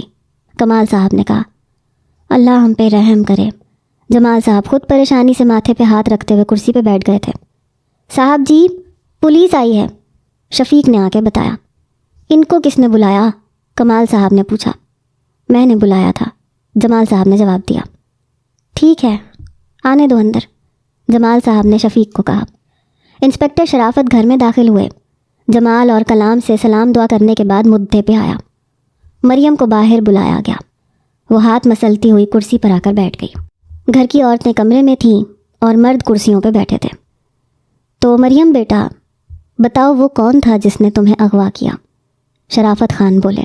کمال صاحب نے کہا۔ اللہ ہم پہ رحم کرے۔ جمال صاحب خود پریشانی سے ماتھے پہ ہاتھ رکھتے ہوئے کرسی پہ بیٹھ گئے تھے۔ صاحب جی، پولیس آئی ہے، شفیق نے آ کے بتایا۔ ان کو کس نے بلایا؟ کمال صاحب نے پوچھا۔ میں نے بلایا تھا، جمال صاحب نے جواب دیا۔ ٹھیک ہے، آنے دو اندر، جمال صاحب نے شفیق کو کہا۔ انسپکٹر شرافت گھر میں داخل ہوئے۔ جمال اور کلام سے سلام دعا کرنے کے بعد مدعے پہ آیا۔ مریم کو باہر بلایا گیا۔ وہ ہاتھ مسلتی ہوئی کرسی پر آ کر بیٹھ گئی۔ گھر کی عورتیں کمرے میں تھیں اور مرد کرسیوں پہ بیٹھے تھے۔ تو مریم بیٹا، بتاؤ وہ کون تھا جس نے تمہیں اغوا کیا؟ شرافت خان بولے۔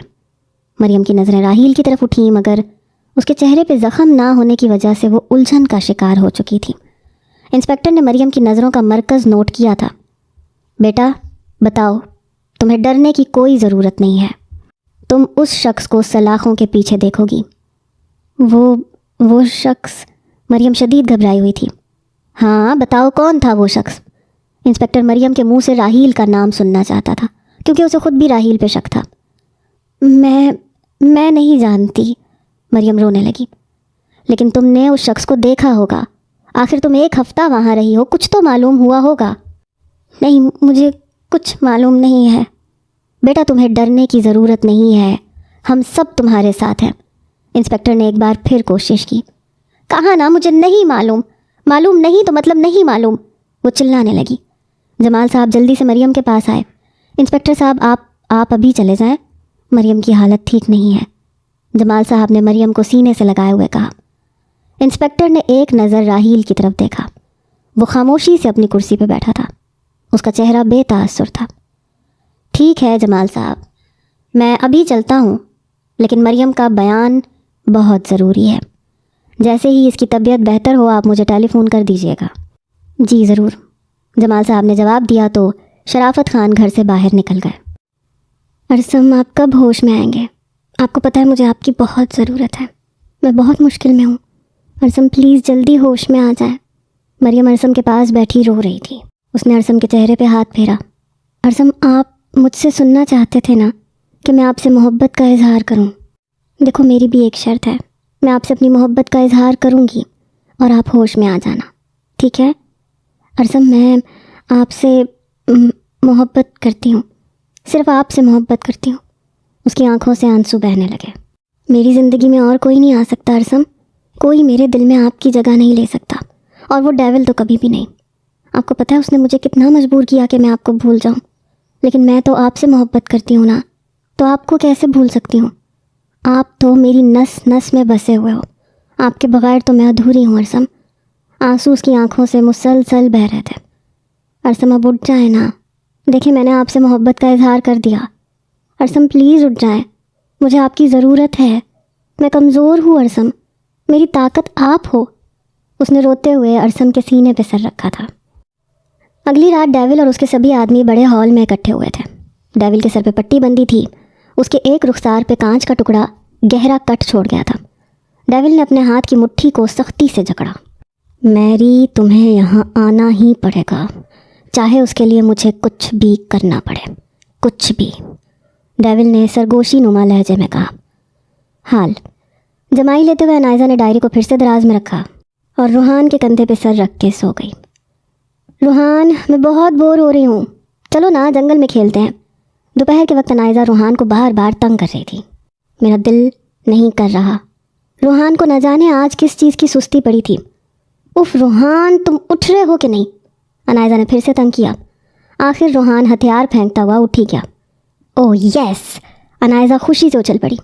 مریم کی نظریں راہیل کی طرف اٹھیں، مگر اس کے چہرے پہ زخم نہ ہونے کی وجہ سے وہ الجھن کا شکار ہو چکی تھی۔ انسپکٹر نے مریم کی نظروں کا مرکز نوٹ کیا تھا۔ بیٹا بتاؤ، تمہیں ڈرنے کی کوئی ضرورت نہیں ہے، تم اس شخص کو سلاخوں کے پیچھے دیکھو گی۔ وہ شخص؟ مریم شدید گھبرائی ہوئی تھی۔ ہاں بتاؤ، کون تھا وہ شخص؟ انسپکٹر مریم کے منہ سے راحیل کا نام سننا چاہتا تھا، کیونکہ اسے خود بھی راحیل پہ شک تھا۔ میں نہیں جانتی، مریم رونے لگی۔ لیکن تم نے اس شخص کو دیکھا ہوگا، آخر تم 1 ہفتہ وہاں رہی ہو، کچھ تو معلوم ہوا ہوگا۔ نہیں، مجھے کچھ معلوم نہیں ہے۔ بیٹا تمہیں ڈرنے کی ضرورت نہیں ہے، ہم سب تمہارے ساتھ ہیں۔ انسپکٹر نے ایک بار پھر کوشش کی۔ کہا نا مجھے نہیں معلوم، معلوم نہیں تو مطلب نہیں معلوم، وہ چلانے لگی۔ جمال صاحب جلدی سے مریم کے پاس آئے۔ انسپکٹر صاحب آپ ابھی چلے جائیں، مریم کی حالت ٹھیک نہیں ہے، جمال صاحب نے مریم کو سینے سے لگائے ہوئے کہا۔ انسپکٹر نے ایک نظر راحیل کی طرف دیکھا۔ وہ خاموشی سے اپنی کرسی پہ بیٹھا تھا، اس کا چہرہ بے تاثر تھا۔ ٹھیک ہے جمال صاحب، میں ابھی چلتا ہوں، لیکن مریم کا بیان بہت ضروری ہے۔ جیسے ہی اس کی طبیعت بہتر ہو آپ مجھے ٹیلی فون کر دیجیے گا۔ جی ضرور، جمال صاحب نے جواب دیا تو شرافت خان گھر سے باہر نکل گئے۔ ارسم آپ کب ہوش میں آئیں گے؟ آپ کو پتہ ہے مجھے آپ کی بہت ضرورت ہے، میں بہت مشکل میں ہوں۔ ارسم پلیز جلدی ہوش میں آ جائیں۔ مریم ارسم کے پاس بیٹھی رو رہی تھی۔ اس نے ارسم کے چہرے پہ ہاتھ پھیرا۔ ارسم آپ مجھ سے سننا چاہتے تھے نا کہ میں آپ سے محبت کا اظہار کروں؟ دیکھو میری بھی ایک شرط ہے، میں آپ سے اپنی محبت کا اظہار کروں گی اور آپ ہوش میں آ جانا، ٹھیک ہے؟ ارسم میں آپ سے محبت کرتی ہوں، صرف آپ سے محبت کرتی ہوں۔ اس کی آنکھوں سے آنسو بہنے لگے۔ میری زندگی میں اور کوئی نہیں آ سکتا ارسم، کوئی میرے دل میں آپ کی جگہ نہیں لے سکتا، اور وہ ڈیول تو کبھی بھی نہیں۔ آپ کو پتہ ہے اس نے مجھے کتنا مجبور کیا کہ میں آپ کو بھول جاؤں، لیکن میں تو آپ سے محبت کرتی ہوں نا، تو آپ کو کیسے بھول سکتی ہوں؟ آپ تو میری نس نس میں بسے ہوئے ہو، آپ کے بغیر تو میں ادھوری ہوں ارسم۔ آنسو اس کی آنکھوں سے مسلسل بہہ رہے تھے۔ ارسم اب اٹھ جائیں نا، دیکھیں میں نے آپ سے محبت کا اظہار کر دیا۔ ارسم پلیز اٹھ جائیں، مجھے آپ کی ضرورت ہے، میں کمزور ہوں ارسم، میری طاقت آپ ہو۔ اس نے روتے ہوئے ارسم کے سینے پہ سر رکھا تھا۔ اگلی رات ڈیول اور اس کے سبھی آدمی بڑے ہال میں اکٹھے ہوئے تھے۔ ڈیول کے سر پہ پٹی بندی تھی، اس کے ایک رخسار پہ کانچ کا ٹکڑا گہرا کٹ چھوڑ گیا تھا۔ ڈیول نے اپنے ہاتھ کی مٹھی کو سختی سے جکڑا۔ میری تمہیں یہاں آنا ہی پڑے گا، چاہے اس کے لیے مجھے کچھ بھی کرنا پڑے، کچھ بھی، ڈیول نے سرگوشی نما لہجے میں کہا۔ حال جمائی لیتے ہوئے انائزہ نے ڈائری کو پھر سے دراز میں رکھا اور روحان کے کندھے پہ سر رکھ کے سو گئی۔ روحان میں بہت بور ہو رہی ہوں، چلو نا جنگل میں کھیلتے ہیں۔ دوپہر کے وقت انائزہ روحان کو بار بار تنگ کر رہی تھی۔ میرا دل نہیں کر رہا۔ روحان کو نہ جانے آج کس چیز کی سستی پڑی تھی۔ اف روحان تم اٹھ رہے ہو کہ نہیں؟ انائزہ نے پھر سے تنگ کیا۔ آخر روحان ہتھیار پھینکتا ہوا اٹھی گیا۔ اوہ یس، انائزہ خوشی سے اچھل پڑی۔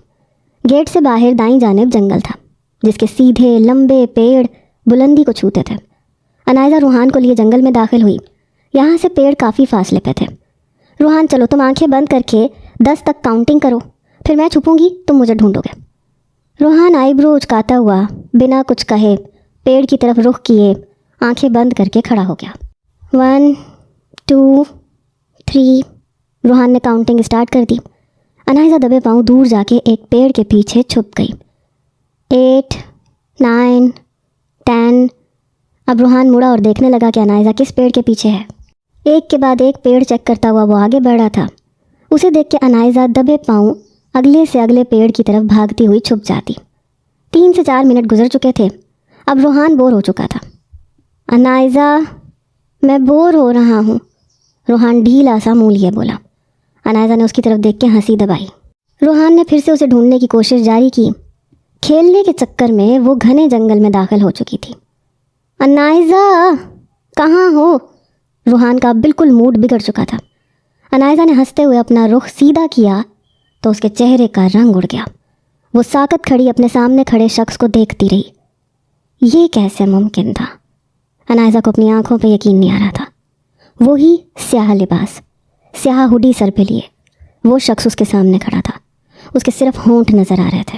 گیٹ سے باہر دائیں جانب جنگل تھا، جس کے سیدھے لمبے پیڑ بلندی کو چھوتے تھے۔ انائزہ روحان کو لیے جنگل میں داخل ہوئی۔ یہاں سے پیڑ کافی فاصلے پہ تھے۔ روحان چلو تم آنکھیں بند کر کے 10 تک کاؤنٹنگ کرو، پھر میں چھپوں گی، تم مجھے ڈھونڈو گے۔ روحان آئی برو اچکاتا ہوا بنا کچھ کہے پیڑ کی طرف رخ کیے آنکھیں بند کر کے کھڑا ہو گیا۔ 1 2 3، روحان نے کاؤنٹنگ اسٹارٹ کر دی۔ انائزہ دبے پاؤں دور جا کے ایک پیڑ کے پیچھے چھپ گئی۔ 8 9 10۔ اب روحان مڑا اور دیکھنے لگا کہ انائزہ کس پیڑ کے پیچھے ہے۔ ایک کے بعد ایک پیڑ چیک کرتا ہوا وہ آگے بڑھ رہا تھا۔ اسے دیکھ کے انائزہ دبے پاؤں اگلے سے اگلے پیڑ کی طرف بھاگتی ہوئی چھپ جاتی۔ 3 سے 4 منٹ گزر چکے تھے۔ اب روحان بور ہو چکا تھا۔ انائزہ میں بور ہو رہا ہوں، روحان ڈھیلا سا منہ لیے بولا۔ انائزہ نے اس کی طرف دیکھ کے ہنسی دبائی۔ روحان نے پھر سے اسے ڈھونڈنے کی کوشش جاری کی۔ کھیلنے کے چکر میں وہ گھنے جنگل میں داخل ہو چکی تھی۔ انائزہ کہاں ہو؟ روحان کا بالکل موڈ بگڑ چکا تھا۔ انائزہ نے ہنستے ہوئے اپنا رخ سیدھا کیا تو اس کے چہرے کا رنگ اڑ گیا۔ وہ ساکت کھڑی اپنے سامنے کھڑے شخص کو دیکھتی رہی۔ یہ کیسے ممکن تھا؟ انائزہ کو اپنی آنکھوں پہ یقین نہیں آ رہا تھا۔ وہی سیاہ لباس، سیاہ ہوڈی سر پہ لیے وہ شخص اس کے سامنے کھڑا تھا۔ اس کے صرف ہونٹ نظر آ رہے تھے۔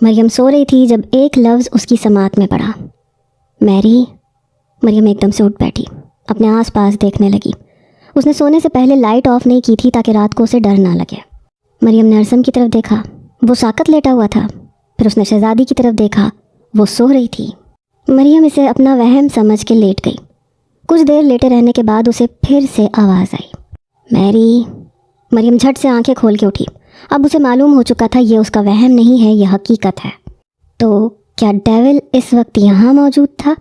مریم سو رہی تھی جب ایک لفظ اس کی سماعت میں پڑا، میری۔ مریم ایک دم سے اٹھ بیٹھی، اپنے آس پاس دیکھنے لگی۔ اس نے سونے سے پہلے لائٹ آف نہیں کی تھی تاکہ رات کو اسے ڈر نہ لگے۔ مریم نے ارسم کی طرف دیکھا، وہ ساکت لیٹا ہوا تھا۔ پھر اس نے شہزادی کی طرف دیکھا، وہ سو رہی تھی۔ مریم اسے اپنا وہم سمجھ کے لیٹ گئی۔ کچھ دیر لیٹے رہنے کے بعد اسے پھر سے آواز آئی، میری۔ مریم جھٹ سے آنکھیں کھول کے اٹھی۔ اب اسے معلوم ہو چکا تھا یہ اس کا وہم نہیں ہے، یہ حقیقت ہے۔ تو کیا ڈیول اس وقت یہاں موجود تھا؟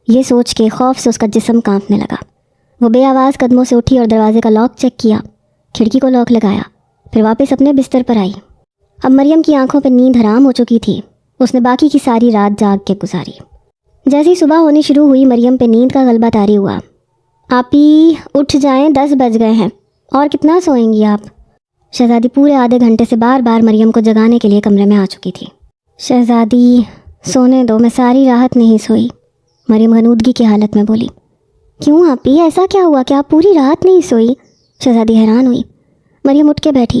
یہ سوچ کے خوف سے اس کا جسم کانپنے لگا۔ وہ بے آواز قدموں سے اٹھی اور دروازے کا لاک چیک کیا، کھڑکی کو لاک لگایا، پھر واپس اپنے بستر پر آئی۔ اب مریم کی آنکھوں پہ نیند حرام ہو چکی تھی۔ اس نے باقی کی ساری رات جاگ کے گزاری۔ جیسے ہی صبح ہونی شروع ہوئی، مریم پہ نیند کا غلبہ طاری ہوا۔ آپی اٹھ جائیں، 10 بج گئے ہیں، اور کتنا سوئیں گی آپ؟ شہزادی پورے آدھے گھنٹے سے بار بار مریم کو جگانے کے لیے کمرے میں آ چکی تھی۔ شہزادی سونے دو، میں ساری رات نہیں سوئی، مریم غنودگی کی حالت میں بولی۔ کیوں آپی، ایسا کیا ہوا کہ آپ پوری رات نہیں سوئی؟ شہزادی حیران ہوئی۔ مریم اٹھ کے بیٹھی۔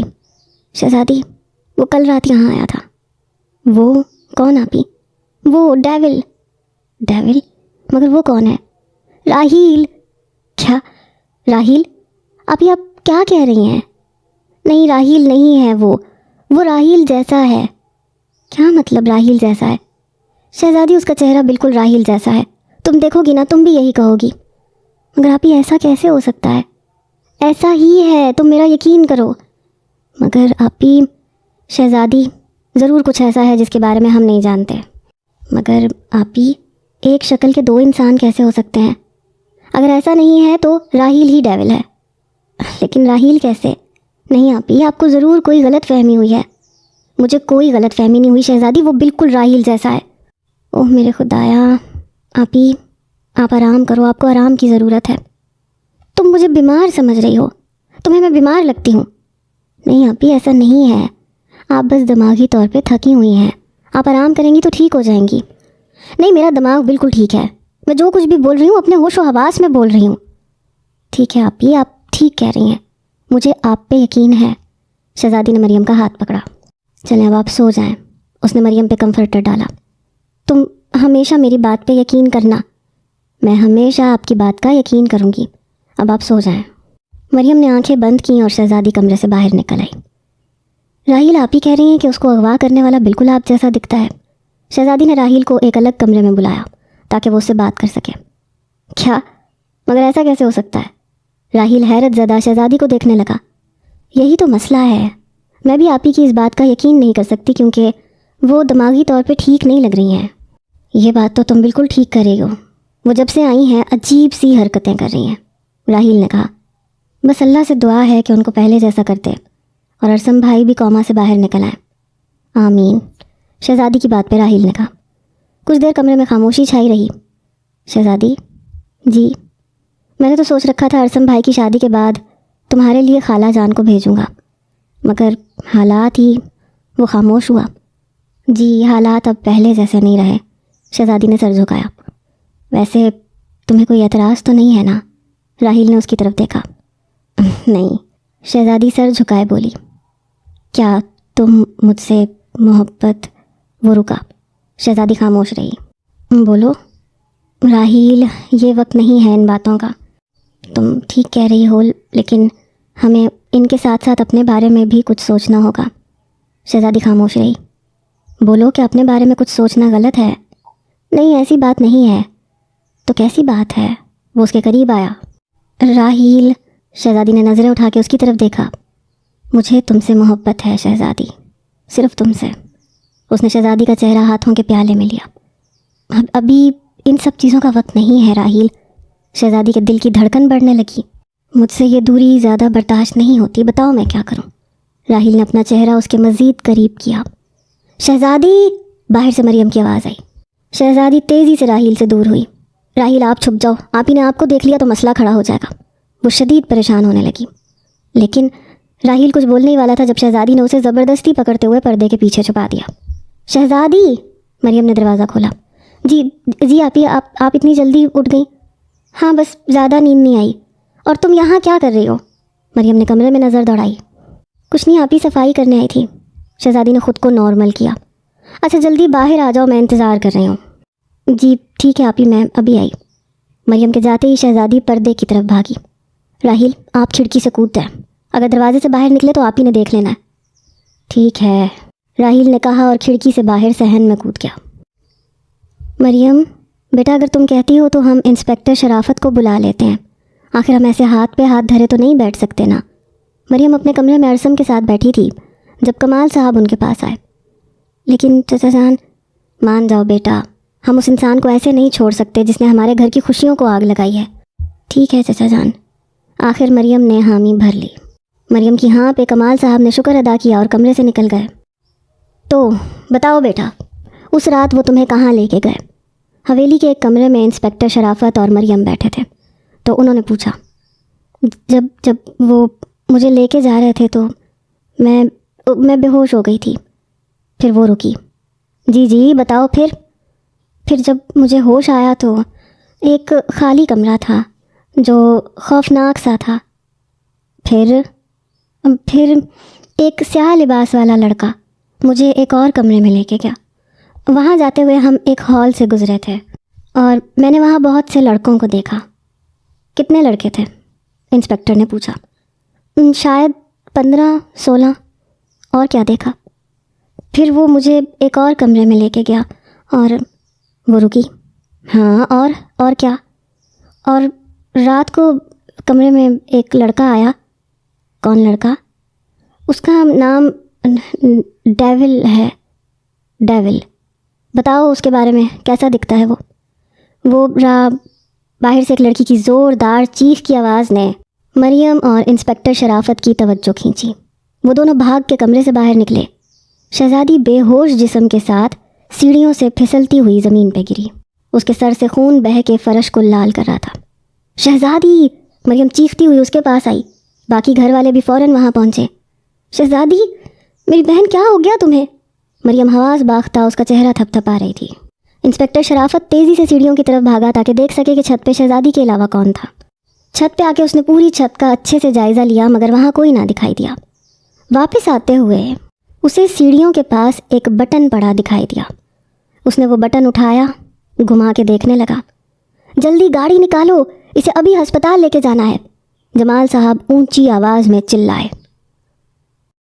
شہزادی، وہ کل رات یہاں آیا تھا۔ وہ کون آپی؟ وہ ڈیول۔ ڈیول؟ مگر وہ کون ہے؟ راہیل۔ کیا راہیل؟ آپ کیا کہہ رہی ہیں؟ نہیں، راہیل نہیں ہے وہ راہیل جیسا ہے۔ کیا مطلب راہیل جیسا ہے؟ شہزادی، اس کا چہرہ بالکل راہیل جیسا ہے، تم دیکھو گی نا تم بھی یہی کہو گی۔ مگر آپی ایسا کیسے ہو سکتا ہے؟ ایسا ہی ہے، تم میرا یقین کرو۔ مگر آپی، شہزادی ضرور کچھ ایسا ہے جس کے بارے میں ہم نہیں جانتے۔ مگر آپی، ایک شکل کے 2 انسان کیسے ہو سکتے ہیں؟ اگر ایسا نہیں ہے تو راہیل ہی ڈیول ہے۔ لیکن راہیل کیسے؟ نہیں آپی، آپ کو ضرور کوئی غلط فہمی ہوئی ہے۔ مجھے کوئی غلط فہمی نہیں ہوئی شہزادی، وہ بالکل راہیل جیسا ہے۔ اوہ میرے خدایا، آپی آپ آرام کرو، آپ کو آرام کی ضرورت ہے۔ تم مجھے بیمار سمجھ رہی ہو؟ تمہیں میں بیمار لگتی ہوں؟ نہیں آپی، ایسا نہیں ہے، آپ بس دماغی طور پہ تھکی ہوئی ہیں، آپ آرام کریں گی تو ٹھیک ہو جائیں گی۔ نہیں، میرا دماغ بالکل ٹھیک ہے، میں جو کچھ بھی بول رہی ہوں اپنے ہوش و حواس میں بول رہی ہوں۔ ٹھیک ہے آپی، آپ ٹھیک کہہ رہی ہیں، مجھے آپ پہ یقین ہے۔ شہزادی نے مریم کا ہاتھ پکڑا۔ چلیں اب آپ سو جائیں۔ اس نے مریم پہ کمفرٹر ڈالا۔ تم ہمیشہ میری بات پہ یقین کرنا۔ میں ہمیشہ آپ کی بات کا یقین کروں گی، اب آپ سو جائیں۔ مریم نے آنکھیں بند کیں اور شہزادی کمرے سے باہر نکل آئی۔ راہیل آپ ہی کہہ رہی ہیں کہ اس کو اغوا کرنے والا بالکل آپ جیسا دکھتا ہے؟ شہزادی نے راہیل کو ایک الگ کمرے میں بلایا تاکہ وہ اس سے بات کر سکے۔ کیا؟ مگر ایسا کیسے ہو سکتا ہے؟ راہیل حیرت زدہ شہزادی کو دیکھنے لگا۔ یہی تو مسئلہ ہے، میں بھی آپ ہی کی اس بات کا یقین نہیں کر سکتی کیونکہ وہ دماغی طور پہ ٹھیک نہیں لگ رہی ہیں۔ یہ بات تو تم بالکل ٹھیک کر رہی ہو، وہ جب سے آئی ہیں عجیب سی حرکتیں کر رہی ہیں، راہیل نے کہا۔ بس اللہ سے دعا ہے کہ ان کو پہلے جیسا کرتے اور ارسم بھائی بھی کوما سے باہر نکل آئیں۔ آمین، شہزادی کی بات پہ راہیل نے کہا۔ کچھ دیر کمرے میں خاموشی چھائی رہی۔ شہزادی، جی؟ میں نے تو سوچ رکھا تھا ارسم بھائی کی شادی کے بعد تمہارے لیے خالہ جان کو بھیجوں گا، مگر حالات ہی، وہ خاموش ہوا۔ جی، حالات اب پہلے جیسے نہیں رہے، شہزادی نے سر جھکایا۔ ویسے تمہیں کوئی اعتراض تو نہیں ہے نا؟ راہیل نے اس کی طرف دیکھا۔ نہیں، شہزادی سر جھکائے بولی۔ کیا تم مجھ سے محبت؟ وہ رکا۔ شہزادی خاموش رہی۔ بولو راہیل، یہ وقت نہیں ہے ان باتوں کا۔ تم ٹھیک کہہ رہی ہو، لیکن ہمیں ان کے ساتھ ساتھ اپنے بارے میں بھی کچھ سوچنا ہوگا۔ شہزادی خاموش رہی۔ بولو کہ اپنے بارے میں کچھ سوچنا غلط ہے؟ نہیں، ایسی بات نہیں ہے۔ تو کیسی بات ہے؟ وہ اس کے قریب آیا۔ راہیل، شہزادی نے نظریں اٹھا کے اس کی طرف دیکھا۔ مجھے تم سے محبت ہے شہزادی، صرف تم سے۔ اس نے شہزادی کا چہرہ ہاتھوں کے پیالے میں لیا۔ ابھی ان سب چیزوں کا وقت نہیں ہے راہیل۔ شہزادی کے دل کی دھڑکن بڑھنے لگی۔ مجھ سے یہ دوری زیادہ برداشت نہیں ہوتی، بتاؤ میں کیا کروں؟ راہیل نے اپنا چہرہ اس کے مزید قریب کیا۔ شہزادی، باہر سے مریم کی آواز آئی۔ شہزادی تیزی سے راہیل سے دور ہوئی۔ راہیل آپ چھپ جاؤ، آپ ہی نے آپ کو دیکھ لیا تو مسئلہ کھڑا ہو جائے گا۔ وہ شدید پریشان ہونے لگی، لیکن راہیل کچھ بولنے ہی والا تھا جب شہزادی نے اسے زبردستی پکڑتے ہوئے پردے کے پیچھے چھپا دیا۔ شہزادی، مریم نے دروازہ کھولا۔ جی آپ اتنی جلدی اٹھ گئیں؟ ہاں، بس زیادہ نیند نہیں آئی۔ اور تم یہاں کیا کر رہی ہو؟ مریم نے کمرے میں نظر دوڑائی۔ کچھ نہیں، آپ ہی صفائی کرنے آئی تھی۔ شہزادی نے خود کو نارمل کیا۔ اچھا جلدی باہر آ جاؤ، میں انتظار کر رہی ہوں۔ جی ٹھیک ہے آپی، میں ابھی آئی۔ مریم کے جاتے ہی شہزادی پردے کی طرف بھاگی۔ راحیل آپ کھڑکی سے کود جائیں، اگر دروازے سے باہر نکلے تو آپ ہی نے دیکھ لینا ہے۔ ٹھیک ہے، راحیل نے کہا اور کھڑکی سے باہر صحن میں کود گیا۔ مریم بیٹا اگر تم کہتی ہو تو ہم انسپیکٹر شرافت کو بلا لیتے ہیں، آخر ہم ایسے ہاتھ پہ ہاتھ دھرے تو نہیں بیٹھ سکتے نا۔ مریم اپنے کمرے میں ارسم کے ساتھ بیٹھی تھی جب کمال صاحب ان کے پاس آئے۔ لیکن چچا جان، مان جاؤ بیٹا، ہم اس انسان کو ایسے نہیں چھوڑ سکتے جس نے ہمارے گھر کی خوشیوں کو آگ لگائی ہے۔ ٹھیک ہے چچا جان۔ آخر مریم نے حامی بھر لی۔ مریم کی ہاں پہ کمال صاحب نے شکر ادا کیا اور کمرے سے نکل گئے۔ تو بتاؤ بیٹا، اس رات وہ تمہیں کہاں لے کے گئے؟ حویلی کے ایک کمرے میں انسپیکٹر شرافت اور مریم بیٹھے تھے، تو انہوں نے پوچھا۔ جب وہ مجھے لے کے جا رہے تھے تو میں بے ہوش ہو گئی تھی، پھر وہ رکی۔ جی بتاؤ پھر جب مجھے ہوش آیا تو ایک خالی کمرہ تھا جو خوفناک سا تھا۔ پھر ایک سیاہ لباس والا لڑکا مجھے ایک اور کمرے میں لے کے گیا۔ وہاں جاتے ہوئے ہم ایک ہال سے گزرے تھے اور میں نے وہاں بہت سے لڑکوں کو دیکھا۔ کتنے لڑکے تھے؟ انسپیکٹر نے پوچھا۔ شاید 15-16۔ اور کیا دیکھا؟ پھر وہ مجھے ایک اور کمرے میں لے کے گیا اور وہ رکی۔ ہاں اور کیا؟ اور رات کو کمرے میں ایک لڑکا آیا۔ کون لڑکا؟ اس کا نام ڈیول ہے۔ ڈیول؟ بتاؤ اس کے بارے میں، کیسا دکھتا ہے وہ باہر سے ایک لڑکی کی زوردار چیخ کی آواز نے مریم اور انسپیکٹر شرافت کی توجہ کھینچی۔ وہ دونوں بھاگ کے کمرے سے باہر نکلے۔ شہزادی بے ہوش جسم کے ساتھ سیڑھیوں سے پھسلتی ہوئی زمین پہ گری۔ اس کے سر سے خون بہہ کے فرش کو لال کر رہا تھا۔ شہزادی! مریم چیختی ہوئی اس کے پاس آئی۔ باقی گھر والے بھی فوراً وہاں پہنچے۔ شہزادی، میری بہن کیا ہو گیا تمہیں؟ مریم حواس باختہ اس کا چہرہ تھپ تھپا رہی تھی۔ انسپیکٹر شرافت تیزی سے سیڑھیوں کی طرف بھاگا تاکہ دیکھ سکے کہ چھت پہ شہزادی کے علاوہ کون تھا۔ چھت پہ آ کے اس نے پوری چھت کا اچھے سے جائزہ لیا مگر وہاں کوئی نہ دکھائی دیا۔ واپس آتے ہوئے اسے سیڑھیوں کے پاس ایک بٹن پڑا دکھائی دیا۔ اس نے وہ بٹن اٹھایا، گھما کے دیکھنے لگا۔ جلدی گاڑی نکالو، اسے ابھی ہسپتال لے کے جانا ہے، جمال صاحب اونچی آواز میں چلائے۔